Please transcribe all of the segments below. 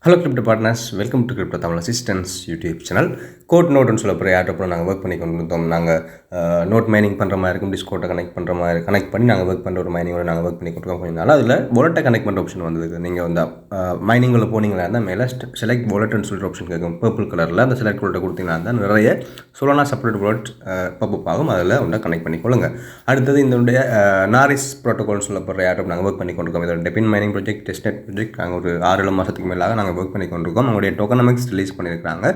Hello crypto partners, welcome to crypto Tamil assistance YouTube channel. Code நோட்னு சொல்ல போகிற ஏர்ட்ராப்பில் நாங்கள் ஒர்க் பண்ணி கொண்டு இருந்தோம். நாங்கள் நோட் மைனிங் பண்ணுற மாதிரி இருக்கும், டிஸ்கோட்டை கனெக்ட் பண்ணி நாங்கள் ஒர்க் பண்ணுற ஒரு மைனிங்கோட நாங்கள் ஒர்க் பண்ணி கொடுத்துருக்கோம். கொஞ்சம் அதில் வாலெட்டை கனெக்ட் பண்ணுற ஆப்ஷன் வந்தது. நீங்கள் வந்து மைனிங்கில் போனீங்களா இருந்தால் மேலே செலக்ட் வாலெட்னு சொல்கிற ஆப்ஷன் கேட்கும் பர்பிள் கலரில். அந்த செலக்ட் வாலெட்டை கொடுத்தீங்கன்னா இருந்தால் நிறைய சோலானா செப்பரேட் வாலெட் பப்அப் ஆகும். அதில் ஒன்றை கனெக்ட் பண்ணிக்கொள்ளுங்க. அடுத்தது இதனுடைய நாரிஸ் ப்ரோட்டோகால்னு சொல்ல போகிற ஏர்ட்ராப் நாங்கள் ஒர்க் பண்ணி கொண்டிருக்கோம். இதோட டெபின் மைனிங் ப்ராஜெக்ட், டெஸ்ட்நெட் ப்ராஜெக்ட் நாங்கள் ஒரு 6-7 மாதத்துக்கு மேலாக நாங்கள் ஒர்க் பண்ணி கொண்டிருக்கோம். அவங்களுடைய டோக்கனாமிக்ஸ் ரிலீஸ் பண்ணியிருக்காங்க.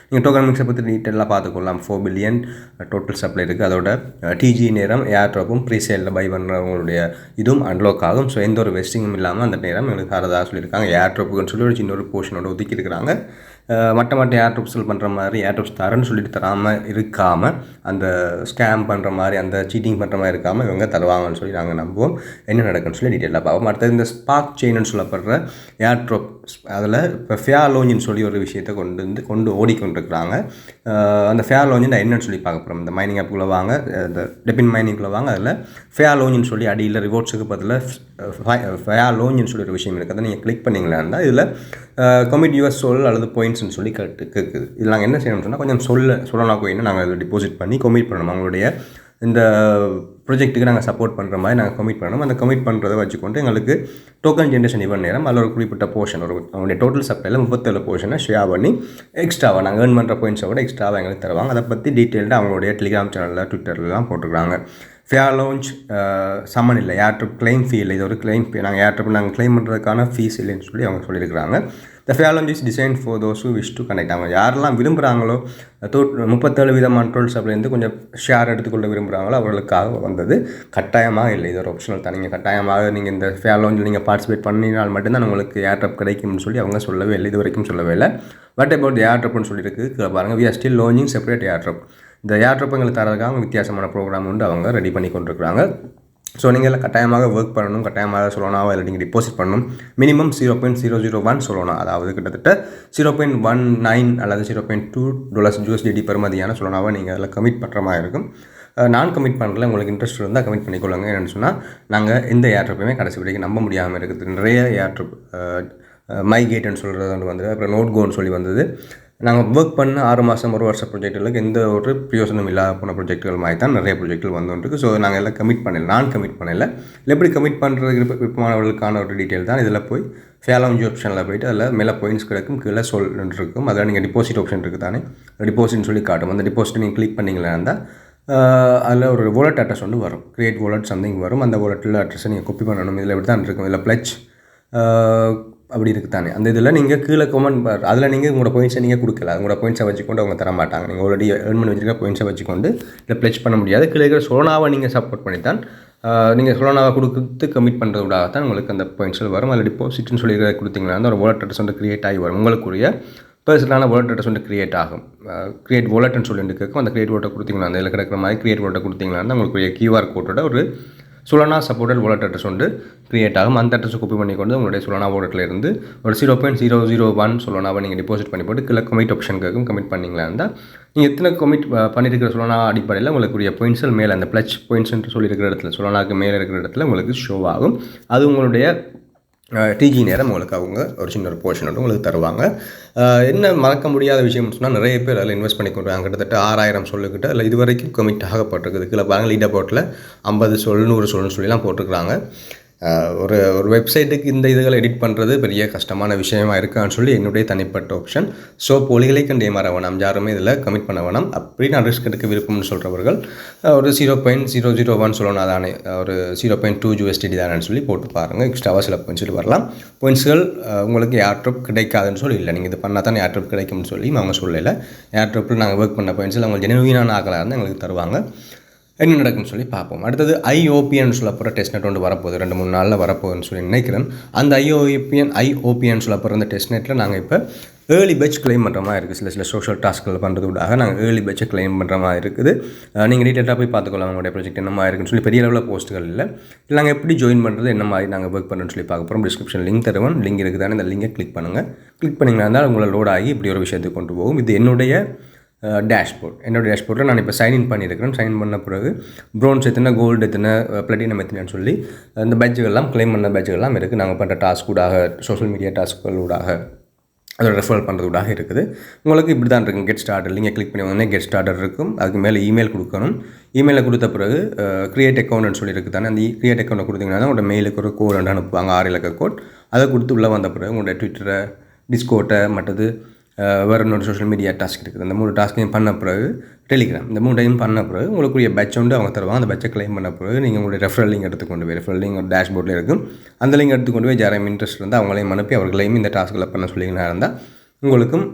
நீங்கள் டோக்கனாமிக்ஸை பற்றி டீட்டெயிலாக பார்த்துக்கொள்ளலாம். 4 பில்லியன் டோட்டல் சப்ளை இருக்குது. அதோட டிஜி நேரம் ஏர்ட்ராப்பும் ப்ரீசேலில் பை பண்ணுறவங்களுடைய இதுவும் அன்லாக் ஆகும். ஸோ எந்த ஒரு வெஸ்டிங்கும் இல்லாமல் அந்த நேரம் எங்களுக்கு தரதாக சொல்லியிருக்காங்க. ஏர்ட்ராப்புக்குன்னு சொல்லி ஒரு சின்ன ஒரு போர்ஷனோட ஒதுக்கி இருக்கிறாங்க. மற்ற ஏர்ட்ராப்ஸில் பண்ணுற மாதிரி ஏர்ட்ராப்ஸ் தரேன்னு சொல்லிட்டு தராமல் இருக்காமல், அந்த ஸ்கேம் பண்ணுற மாதிரி, அந்த சீட்டிங் பண்ணுற மாதிரி இருக்காமல் இவங்க தருவாங்கன்னு சொல்லி நாங்கள் நம்புவோம். என்ன நடக்குன்னு சொல்லி டீட்டெயிலாக பார்ப்போம். அடுத்தது இந்த ஸ்பார்க் செயின்னு சொல்லப்படுற ஏர்ட்ராப், அதில் இப்போ ஃபேர் லாஞ்சுன்னு சொல்லி ஒரு விஷயத்தை கொண்டு ஓடிக்கொண்டிருக்கிறாங்க. அந்த ஃபேர் லாஞ்சுன்னு என்னன்னு சொல்லி பார்க்க போகிறோம். இந்த மைனிங் ஆப்புக்குள்ளே வாங்க, இந்த டெபின் மைனிங்குள்ளே வாங்க. அதில் ஃபேர் லாஞ்சுன்னு சொல்லி அடியில் ரிவார்ட்ஸுக்கு பதில் ஃபேர் லாஞ்சுன்னு சொல்லி ஒரு விஷயம் இருக்குது. அதை நீங்கள் கிளிக் பண்ணிங்களா இருந்தால் இதில் கமிட் யுவர் சொல் அல்லது பாயிண்ட்ஸ்னு சொல்லி கேட்குது. இதில் நாங்கள் என்ன செய்யணும்னு சொன்னால் கொஞ்சம் சொல்லலாம் கோயின்னு நாங்கள் அதில் டிபாசிட் பண்ணி கமிட் பண்ணணும். அவங்களுடைய இந்த ப்ராஜெக்ட்டுக்கு நாங்கள் சப்போர்ட் பண்ணுற மாதிரி நாங்கள் கமிட் பண்ணணும். அந்த கமிட் பண்ணுறதை வச்சுக்கொண்டு எங்களுக்கு டோக்கன் ஜென்ரேஷன் இவன் நேரம் அதில் ஒரு குறிப்பிட்ட போர்ஷன், அவங்களுடைய டோட்டல் சப்ளையில் 37 போர்ஷனை ஷேர் பண்ணி எக்ஸ்ட்ராவாக நாங்கள் ஏர்ன் பண்ணுற பாயிண்ட்ஸை விட எக்ஸ்ட்ராவாக எங்களுக்கு தருவாங்க. அதை பற்றி டீட்டெயில்டாக அவங்களுடைய டெலிகிராம் சேனலில், ட்விட்டர்லாம் போட்டிருக்காங்க. ஃபேர் லான்ச் சம்மன் இல்லை, ஏர்ட்ராப் கிளைம் ஃபீ இல்லை. இது ஒரு கிளைம் ஃபீ. நாங்கள் கிளைம் பண்ணுறதுக்கான ஃபீஸ் இல்லைன்னு சொல்லி அவங்க சொல்லியிருக்கிறாங்க. இந்த fair launch is design for those who wish to connect. அவங்க யாரெல்லாம் விரும்புகிறாங்களோ, 37 விதமான டோல் சப்ளைலேருந்து கொஞ்சம் ஷேர் எடுத்துக்கொள்ள விரும்புகிறாங்களோ அவர்களுக்காக வந்தது. கட்டாயமாக இல்லை, இது ஒரு ஆப்ஷனல் தான். நீங்கள் கட்டாயமாக நீங்கள் இந்த ஃபேர் லான்ச்சில் நீங்கள் பார்ட்டிசிபேட் பண்ணினால் மட்டும்தான் உங்களுக்கு ஏர்ட்ராப் கிடைக்கும்னு சொல்லி அவங்க சொல்லவே இல்லை, இது வரைக்கும் சொல்லவே இல்லை. வாட் அபவுட் ஏர்ட்ராப்னு சொல்லியிருக்கு பாருங்கள். We are still launching separate airdrop. இந்த ஏர்ட்ராப் எங்களுக்கு தரதுக்காக வித்தியாசமான ப்ரோக்ராம் உண்டு, அவங்க ரெடி பண்ணி கொண்டிருக்கிறாங்க. ஸோ நீங்கள் கட்டாயமாக ஒர்க் பண்ணணும், கட்டாயமாக சொல்லணும், இல்லை நீங்கள் டிபாசிட் பண்ணணும். மினிமம் 0.001 சொல்லணும். அதாவது கிட்டத்தட்ட 0.19 அல்லது $0.2 USDT பெறுமதியான சொல்லனாவை நீங்கள் அதில் கமிட் பண்ணுற மாதிரி இருக்கும். நான் கமிட் பண்ணுறல, உங்களுக்கு இன்ட்ரெஸ்ட் இருந்தால் கமிட் பண்ணிக்கொள்ளுங்க. என்னென்னு சொன்னால் நாங்கள் எந்த ஏர்ட்ராப்பையுமே கடைசி வரைக்கும் நம்ப முடியாமல் இருக்குது. நிறைய ஏர்ட்ராப் மைகேட்னு சொல்கிறது வந்து, அப்புறம் நோட்கோன்னு சொல்லி வந்தது. நாங்கள் ஒர்க் பண்ண 6 மாதம் 1 வருஷ ப்ராஜெக்டுகளுக்கு எந்த ஒரு பிரயோசனம் இல்லாத போன ப்ராஜெக்டுகள் மாதிரி தான் நிறைய ப்ராஜெக்டுகள் வந்துருக்கு. ஸோ நாங்கள் எல்லாம் கமிட் பண்ணல, நான் கமிட் பண்ணலை. எப்படி கமிட் பண்ணுறது விருப்பமானவர்களுக்கான ஒரு டீட்டெயில் தான். இதில் போய் ஃபேர் லான்ச் ஆப்ஷனில் போய்ட்டு அதில் மேலே பாயிண்ட்ஸ் கிடைக்கும், கீழே இருக்கும். அதில் நீங்கள் டிபாசிட் ஆப்ஷன் இருக்குது தானே, டிபாசிட்னு சொல்லி காட்டும். அந்த டிபாசிட் நீங்கள் கிளிக் பண்ணிங்களா இருந்தால் அதில் ஒரு வாலெட் அட்ரஸ் ஒன்று வரும், கிரியேட் வாலெட் சம்திங் வரும். அந்த வாலெட்டில் அட்ரஸை நீங்கள் காப்பி பண்ணணும். இதில் எப்படி தான் இருக்கும், இதில் பிளட்ஜ் அப்படி இருக்குது தானே. அந்த இதில் நீங்கள் கீழே கமெண்ட் அதில் நீங்கள் உங்களோட பாயிண்ட்ஸை நீங்கள் கொடுக்கல, உங்களோட பாயிண்ட்ஸை வச்சுக்கொண்டு அவங்க தர மாட்டாங்க. நீங்கள் ஆல்ரெடி ஏர்ன் பண்ணி வச்சுருக்க பாயிண்ட்ஸை வச்சுக்கொண்டு இதை பிளட்ஜ் பண்ண முடியாது. கீழே இருக்கிற சோனாவை நீங்கள் சப்போர்ட் பண்ணித்தான், நீங்கள் சோனாவை கொடுத்து கமிட் பண்ணுறதுக்காக தான் உங்களுக்கு அந்த பாயிண்ட்ஸில் வரும். அதில் டிபாசிட்னு சொல்லி கொடுத்தீங்கன்னா ஒரு வாலெட் அட்ரஸ் வந்து கிரியேட் ஆகி வரும். உங்களுக்குரிய பர்சனலான வாலெட் அட்ரஸ் வந்து கிரியேட் ஆகும். கிரியேட் வாலெட்னு சொல்லிட்டு கேட்கும். அந்த கிரியேட் வாலெட்டை கொடுத்தீங்கன்னா, அந்த இதில் கிடக்கிற மாதிரி கிரியேட் வாலெட்டை கொடுத்தீங்கன்னா உங்களுக்கு QR கோட்டோட ஒரு சோலானா சப்போர்ட்டட் வாலெட் அட்ரஸ் வந்து கிரியேட் ஆகும். அந்த அட்ரஸை காப்பி பண்ணி கொண்டு உங்களுடைய சோலானா வாலெட்டில் இருந்து ஒரு 0.001 சோலானாவை நீங்கள் டிபாசிட் பண்ணி போட்டு கீழே கமிட் ஆப்ஷன் கேட்கும். கமிட் பண்ணிங்களா இருந்தால் நீங்கள் எத்தனை கமிட் பண்ணியிருக்கிற சோலானா அடிப்படையில் உங்களுக்குரிய பாயிண்ட்ஸில் மேலே அந்த பிளட்ஜ் பாயிண்ட்ஸ்ன்னு சொல்லியிருக்கிற இடத்துல, சோலானாக்கு மேலே இருக்கிற இடத்துல உங்களுக்கு ஷோ ஆகும். அது உங்களுடைய டிஜி நேரம் உங்களுக்கு அவங்க ஒரு சின்ன ஒரு போர்ஷன் வந்து உங்களுக்கு தருவாங்க. என்ன மறக்க முடியாத விஷயம்னு சொன்னால், நிறைய பேர் அதில் இன்வெஸ்ட் பண்ணி கொண்டுருவாங்க. கிட்டத்தட்ட 6000 சொல்லுக்கிட்ட அதில் இது வரைக்கும் கமிட் ஆகப்பட்டிருக்குது. கீழே பாருங்கள், லீடர் போர்ட்டில் 50 சொல் 100 சொல்லுன்னு சொல்லிலாம் போட்டிருக்கிறாங்க. ஒரு வெப்சைட்டுக்கு இந்த இதுகளை எடிட் பண்ணுறது பெரிய கஷ்டமான விஷயமா இருக்கான்னு சொல்லி என்னுடைய தனிப்பட்ட ஆப்ஷன். ஸோ பொலிகளை கண்டு ஏமாற வேணாம், யாருமே இதில் கமிட் பண்ண வேணாம். அப்படி நான் ரிஸ்க் எடுக்க விருப்பம்னு சொல்கிறவர்கள் ஒரு 0.001 சொல்லணும் தானே, ஒரு 0.2 USDT தானேன்னு சொல்லி போட்டு பாருங்கள். எக்ஸ்ட்ராவாக சில பாயிண்ட்ஸ் வரலாம். பாயிண்ட்ஸ்கள் உங்களுக்கு ஏர்ட்ராப் கிடைக்காதுன்னு சொல்லி இல்லை, நீங்கள் இது பண்ணால் தான் ஏர்ட்ராப் கிடைக்கும்னு சொல்லி அவங்க சொல்லலை. ஏர்ட்ராப்பில் நாங்கள் ஒர்க் பண்ண பாயிண்ட்ஸில் அவங்க ஜெனுவினான ஆகலாக இருந்தால் எங்களுக்கு தருவாங்க. என்ன நடக்கும்னு சொல்லி பார்ப்போம். அடுத்தது IOPN சொல்ல போகிற டெஸ்ட்நெட் ஒன்று வரப்போகுது, 2-3 நாளில் வரப்போகுதுன்னு சொல்லி நினைக்கிறேன். அந்த IOPN சொல்ல போகிற அந்த டெஸ்ட்நெட்டில் நாங்கள் இப்போ ஏர்லி பேட்ச் கிளைம் பண்ணுற மாதிரி இருக்குது. சில சோஷியல் டாஸ்கில் பண்ணுறதுக்காக நாங்கள் ஏர்லி பேட்சை கிளைம் பண்ணுற மாதிரி இருக்குது. நீங்கள் டீட்டெயிலாக போய் பார்த்துக்கலாம் அவங்களுடைய ப்ராஜெக்ட் என்ன மாதிரி இருக்குன்னு சொல்லி. பெரிய அளவில் போஸ்ட்டுகள் இல்லை. நாங்கள் எப்படி ஜாயின் பண்ணுறது, என்ன மாதிரி நாங்கள் ஒர்க் பண்ணுறோன்னு சொல்லி பார்க்க போகிறோம். டிஸ்கிரிப்ஷன் லிங்க் தருவேன், லிங்க் இருக்குது தானே, இந்த லிங்கை கிளிக் பண்ணுங்கள். கிளிக் பண்ணிங்கன்னா இருந்தால் உங்களை லோட் ஆகி இப்படி ஒரு விஷயத்துக்கு கொண்டு போகும். இது என்னுடைய டேஷ்போர்ட்டில் நான் இப்போ சைன்இன் பண்ணியிருக்கிறேன். சைன் பண்ண பிறகு ப்ரோன்ஸ் எத்தனை, கோல்டு எத்தனை, பிளாட்டினம் எத்தனைன்னு சொல்லி இந்த பேட்சுகள்லாம் கிளைம் பண்ண பேட்சுகள்லாம் இருக்குது. நாங்கள் பண்ணுற டாஸ்க் ஊடாக, சோஷியல் மீடியா டாஸ்க்குகள் ஊடாக அதோட ரெஃபர் பண்ணுறதுக்காக இருக்குது. உங்களுக்கு இப்படி தான் இருக்கும். கெட் ஸ்டார்டர் லிங்கை கிளிக் பண்ணி உடனே கெட் ஸ்டார்டர் இருக்கும். அதுக்கு மேலே இமெயில் கொடுக்கணும். இமெயிலில் கொடுத்த பிறகு க்ரியேட் அக்கௌண்ட்னு சொல்லியிருக்கு தானே, அந்த க்ரியேட் அக்கௌண்ட்டை கொடுத்தீங்கன்னா தான் உங்களோட மெயிலுக்கு ஒரு கோட் வந்து அனுப்புவாங்க, 6 இலக்க கோட். அதை கொடுத்து உள்ளே வந்த பிறகு உங்களோட ட்விட்டரை, டிஸ்கோட்டை, மற்றது வேறு இன்னொரு சோஷியல் மீடியா டாஸ்க் இருக்குது. அந்த 3 டாஸ்க்கையும் பண்ண பிறகு டெலிகிராம், இந்த 3 டைம் பண்ண பிறகு உங்களுக்குரிய பேட்ச் வந்து அவங்க தருவாங்க. அந்த பேட்சை கிளைம் பண்ண பிறகு நீங்கள் உங்களுடைய ரெஃபரல் லிங்க் எடுத்துக்கொண்டு போய், ரெஃபரல் லிங்க் டேஷ்போர்டில் இருக்கும், அந்த லிங்க் எடுத்துக்கொண்டு போய் யாரையும் இன்ட்ரெஸ்ட் இருந்தால் அவங்களையும் அனுப்பி அவர்களையும் இந்த டாஸ்கில் பண்ண சொல்லிங்கன்னா இருந்தால் உங்களுக்கும்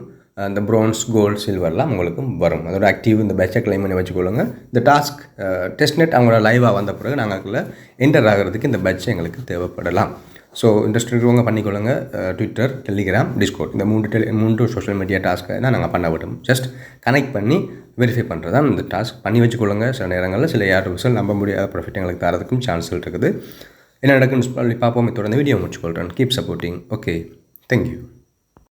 அந்த ப்ரோன்ஸ், கோல்டு, சில்வர்லாம் உங்களுக்கும் வரும். அதோட ஆக்டிவ் இந்த பேட்சை கிளைம் பண்ணி வச்சுக்கொள்ளுங்க. இந்த டாஸ்க் டெஸ்ட்நெட் அவங்களோட லைவாக வந்த பிறகு நாங்கள் அதில் என்டர் ஆகிறதுக்கு இந்த பேட்ச் எங்களுக்கு தேவைப்படலாம். ஸோ இன்ட்ரெஸ்ட் இருக்கிறவங்க பண்ணிக்கொள்ளுங்க. ட்விட்டர், டெலிகிராம், டிஸ்கோட், இந்த 3 சோஷியல் மீடியா டாஸ்க்கை தான் நாங்கள் பண்ண விட்டோம். ஜஸ்ட் கனெக்ட் பண்ணி வெரிஃபை பண்ணுறது தான் இந்த டாஸ்க். பண்ணி வச்சுக்கொள்ளுங்க. சில நேரங்களில் சில ரிசல்ட் நம்ப முடியாத ப்ராஃபிட் எங்களுக்கு தரதுக்கும் சான்ஸ்கள் இருக்குது. என்ன நடக்குன்னு சொல்லி பார்ப்போம். தொடர்ந்து வீடியோ முடிச்சுக்கொள்கிறேன். Keep supporting. Okay, thank you.